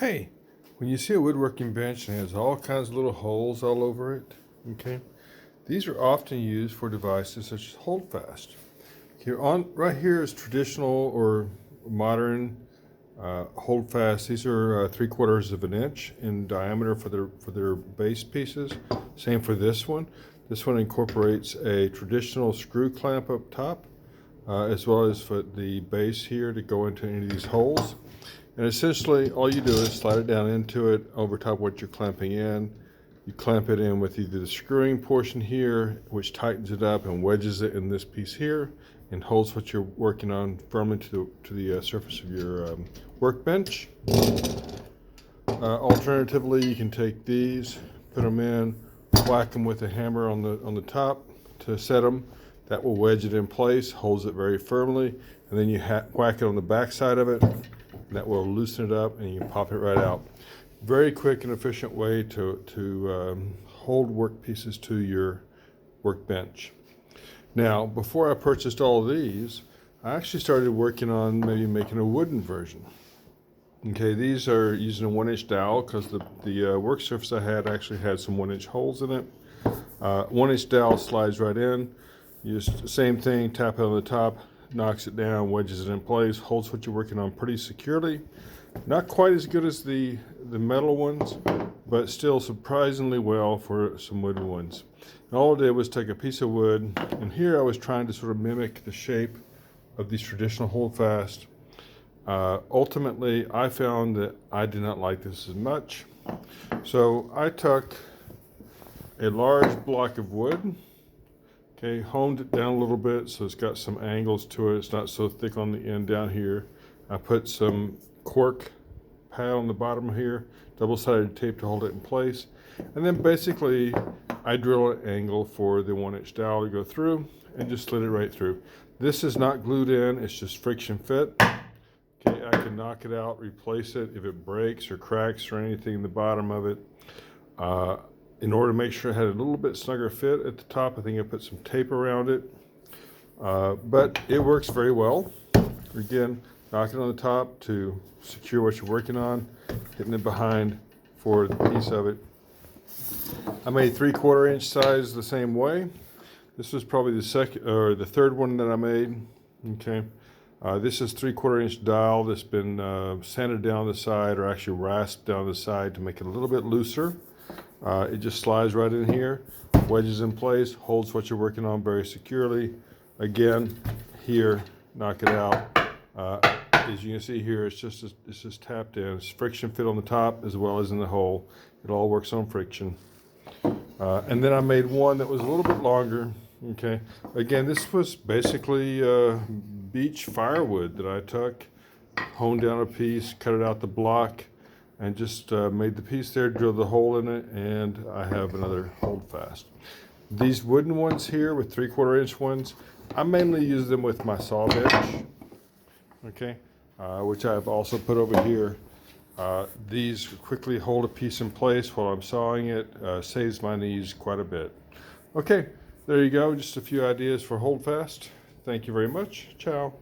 Hey, when you see a woodworking bench and it has all kinds of little holes all over it, okay, these are often used for devices such as holdfast. Right here is traditional or modern holdfast. These are 3/4 of an inch in diameter for their base pieces. Same for this one. This one incorporates a traditional screw clamp up top, as well as for the base here to go into any of these holes. And essentially, all you do is slide it down into it over top of what you're clamping in. You clamp it in with either the screwing portion here, which tightens it up and wedges it in this piece here, and holds what you're working on firmly to the surface of your workbench. Alternatively, you can take these, put them in, whack them with a hammer on the top to set them. That will wedge it in place, holds it very firmly, and then you whack it on the back side of it. That will loosen it up and you can pop it right out. Very quick and efficient way to hold work pieces to your workbench. Now, before I purchased all of these, I actually started working on maybe making a wooden version. Okay, these are using a 1-inch dowel because the work surface I had actually had some 1-inch holes in it. 1-inch dowel slides right in. You just same thing, tap it on the top, knocks it down, wedges it in place, holds what you're working on pretty securely. Not quite as good as the metal ones, but still surprisingly well for some wooden ones. And all I did was take a piece of wood, and here I was trying to sort of mimic the shape of these traditional holdfast. Ultimately, I found that I did not like this as much. So I took a large block of wood, okay, honed it down a little bit so it's got some angles to it. It's not so thick on the end down here. I put some cork pad on the bottom here, double-sided tape to hold it in place. And then basically I drill an angle for the 1-inch dowel to go through and just slid it right through. This is not glued in, it's just friction fit. Okay, I can knock it out, replace it if it breaks or cracks or anything in the bottom of it. In order to make sure it had a little bit snugger fit at the top, I think I put some tape around it. But it works very well. Again, knock it on the top to secure what you're working on, hitting it behind for the piece of it. I made 3/4 inch size the same way. This was probably the second or the third one that I made. Okay. This is 3/4 inch dowel that's been sanded down the side, or actually rasped down the side to make it a little bit looser. It just slides right in here, wedges in place, holds what you're working on very securely. Again, here, knock it out. As you can see here, it's just tapped in. It's friction fit on the top as well as in the hole. It all works on friction. And then I made one that was a little bit longer. Okay. Again, this was basically beech firewood that I took, honed down a piece, cut it out the block, and just made the piece there, drilled the hole in it, and I have another holdfast. These wooden ones here with 3/4 inch ones, I mainly use them with my saw bench, okay, which I've also put over here. These quickly hold a piece in place while I'm sawing it, saves my knees quite a bit. Okay, there you go, just a few ideas for holdfast. Thank you very much. Ciao.